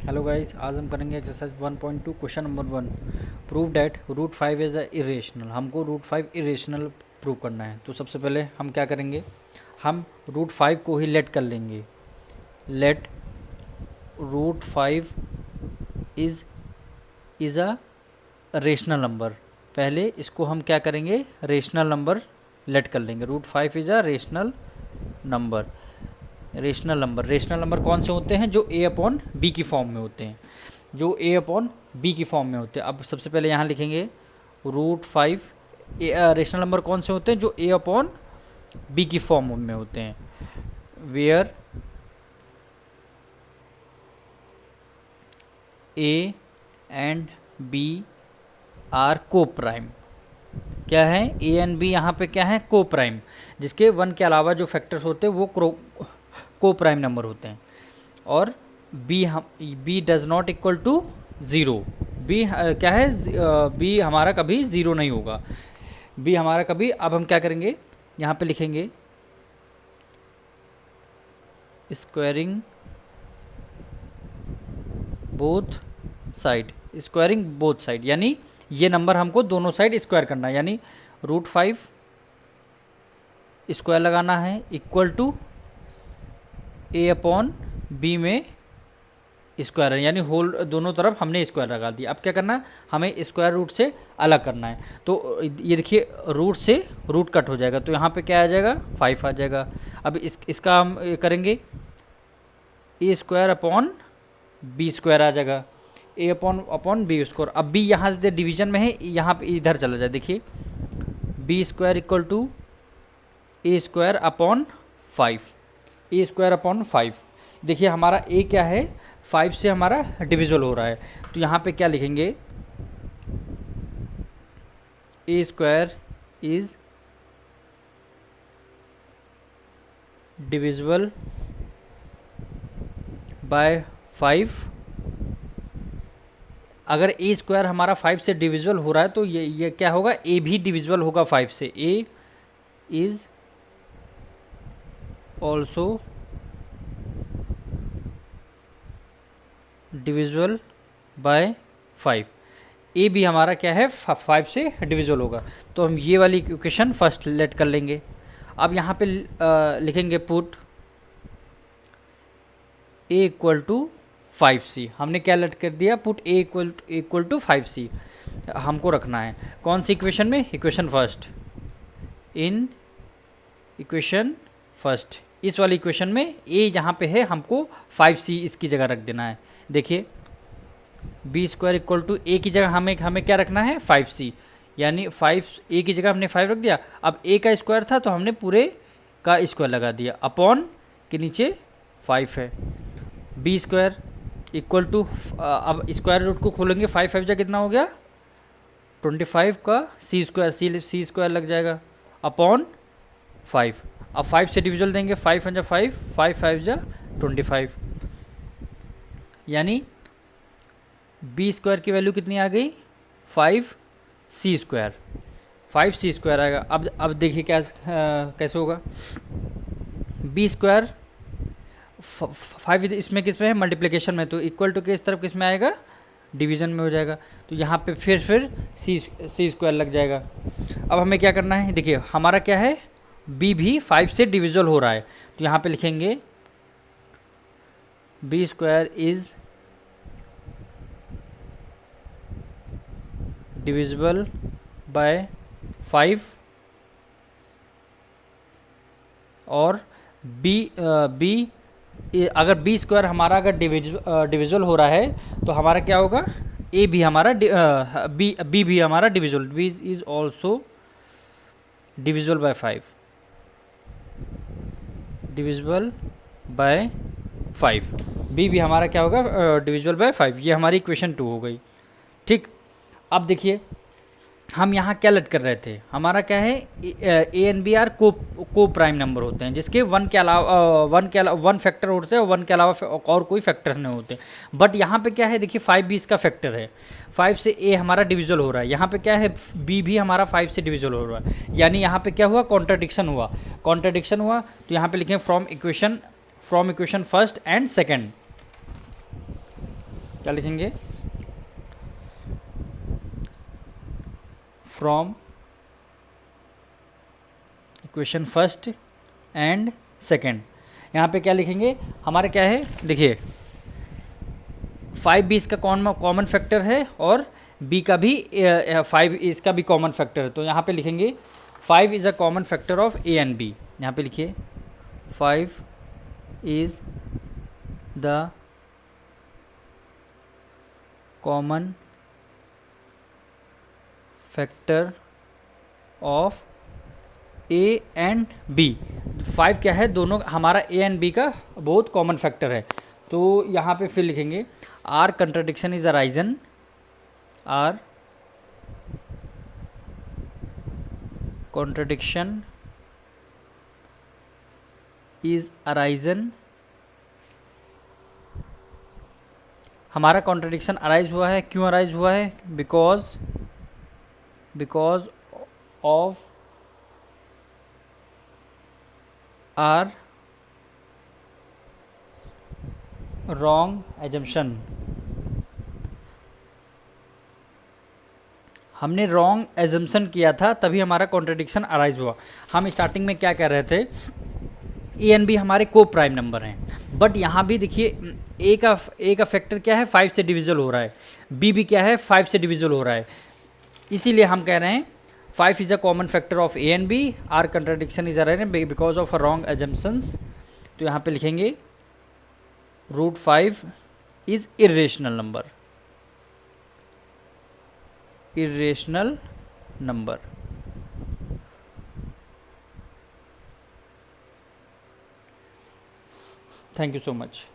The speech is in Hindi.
हेलो गाइस, आज हम करेंगे exercise 1.2 question number 1। Prove that root 5 is a irrational. हमको रूट 5 इरेशनल प्रूव करना है। तो सबसे पहले हम क्या करेंगे, हम रूट 5 को ही लेट कर लेंगे। Let root 5 is a rational number. पहले इसको हम क्या करेंगे, रेशनल नंबर लेट कर लेंगे। Root 5 is a rational number. Rational number कौन से होते हैं? जो ए अपॉन बी की फॉर्म में होते हैं, जो ए अपॉन बी की फॉर्म में होते हैं। अब सबसे पहले यहाँ लिखेंगे रूट 5। रेशनल नंबर कौन से होते हैं? जो ए अपॉन बी की फॉर्म में होते हैं। Where A and B are coprime. क्या है? ए एंड बी यहाँ पे क्या है? को प्राइम, जिसके 1 के अलावा जो फैक्टर्स होते हैं वो को प्राइम नंबर होते हैं। और B does not equal to zero. B क्या है? बी हमारा कभी ज़ीरो नहीं होगा। बी हमारा कभी, अब हम क्या करेंगे, यहाँ पे लिखेंगे squaring both side. Squaring both side यानी ये नंबर हमको दोनों साइड स्क्वायर करना है, यानी रूट 5 स्क्वायर लगाना है equal to A upon B में स्क्वायर है, यानी होल दोनों तरफ हमने स्क्वायर लगा दिया। अब क्या करना है, हमें स्क्वायर रूट से अलग करना है। तो ये देखिए, रूट से रूट कट हो जाएगा, तो यहाँ पे क्या आ जाएगा? 5 आ जाएगा। अब इसका हम करेंगे ए स्क्वायर अपॉन बी स्क्वायर आ जाएगा। ए अपॉन बी स्क्वायर। अब बी यहाँ से डिवीजन में है, यहाँ पे इधर चला जाए। देखिए B square equal to A square upon 5। A square upon 5। देखिए हमारा ए क्या है? 5 से हमारा डिविजल हो रहा है, तो यहाँ पे क्या लिखेंगे? ए स्क्वायर इज डिविजिबल बाय 5। अगर ए स्क्वायर हमारा 5 से डिविजिबल हो रहा है तो ये क्या होगा? ए भी डिविजिबल होगा 5 से। ए इज ऑल्सो डिविजिबल बाय 5। ए भी हमारा क्या है? 5 से डिविजिबल होगा। तो हम ये वाली इक्वेशन फर्स्ट लेट कर लेंगे। अब यहाँ पे लिखेंगे put A equal to 5c। हमने क्या लेट कर दिया? Put A equal to 5c हमको रखना है। कौन सी इक्वेशन में? Equation first. In equation first, इस वाली इक्वेशन में ए जहाँ पे है हमको 5c इसकी जगह रख देना है। देखिए बी स्क्वायर इक्वल टू ए की जगह हमें क्या रखना है? 5c, यानी 5 ए की जगह हमने 5 रख दिया। अब ए का स्क्वायर था तो हमने पूरे का स्क्वायर लगा दिया, अपॉन के नीचे 5 है। बी स्क्वायर इक्वल टू, अब स्क्वायर रूट को खोलेंगे, 5 5 जा कितना हो गया? 25 का सी स्क्वायर लग जाएगा अपॉन 5। अब 5 से डिविजल देंगे, 5 जा 5, 5 5 जा 25, यानी बी स्क्वायर की वैल्यू कितनी आ गई? 5c square. 5c स्क्वायर आएगा। अब देखिए क्या कैसे होगा। बी स्क्वायर 5 इसमें किस में है? मल्टीप्लिकेशन में, तो इक्वल टू के इस तरफ किस में आएगा? डिवीजन में हो जाएगा। तो यहाँ पे फिर सी स्क्वायर लग जाएगा। अब हमें क्या करना है? देखिए हमारा क्या है? बी भी 5 से डिविजल हो रहा है, तो यहाँ पे लिखेंगे B square is divisible by 5। और बी अगर बी स्क्वायर हमारा अगर डिविजिबल हो रहा है तो हमारा क्या होगा? ए भी हमारा बी भी हमारा divisible. B is also divisible by 5। Divisible by 5, B भी हमारा क्या होगा? Divisible by 5। ये हमारी इक्वेशन 2 हो गई। ठीक, अब देखिए हम यहाँ क्या लेट कर रहे थे? हमारा क्या है? ए एंड बी आर को प्राइम नंबर होते हैं, जिसके 1 के अलावा 1 फैक्टर होते हैं और 1 के अलावा और कोई फैक्टर्स नहीं होते। बट यहाँ पे क्या है? देखिए 5 भी इसका फैक्टर है। 5 से ए हमारा डिविजल हो रहा है, यहाँ पे क्या है? बी भी हमारा 5 से डिविजल हो रहा है, यानी यहाँ पे क्या हुआ? कॉन्ट्राडिक्शन हुआ। तो यहाँ पे लिखें from equation first and second. क्या लिखेंगे, from equation first and second. यहाँ पे क्या लिखेंगे, हमारे क्या है, देखिए 5 भी इसका कॉमन फैक्टर है और b का भी 5 इसका भी कॉमन फैक्टर है। तो यहाँ पे लिखेंगे 5 is a common factor of a and b। यहाँ पे लिखिए 5 is the common factor of a and b। 5 क्या है, दोनों हमारा a एंड b का बहुत कॉमन फैक्टर है। तो यहाँ पे फिर लिखेंगे our contradiction is arisen, our contradiction is arisen. हमारा कॉन्ट्रडिक्शन अराइज हुआ है, क्यों अराइज हुआ है, because of our wrong assumption. हमने रॉन्ग एजम्पशन किया था तभी हमारा कॉन्ट्रडिक्शन अराइज हुआ। हम स्टार्टिंग में क्या कह रहे थे, ए एंड बी हमारे को प्राइम नंबर हैं, बट यहाँ भी देखिए ए का फैक्टर क्या है, 5 से डिविजल हो रहा है, बी भी क्या है, 5 से डिविजल हो रहा है। इसीलिए हम कह रहे हैं 5 is a common factor of A and B, our contradiction is arisen because of a wrong assumptions. तो यहाँ पे लिखेंगे √5 is irrational number, irrational number. Thank you so much.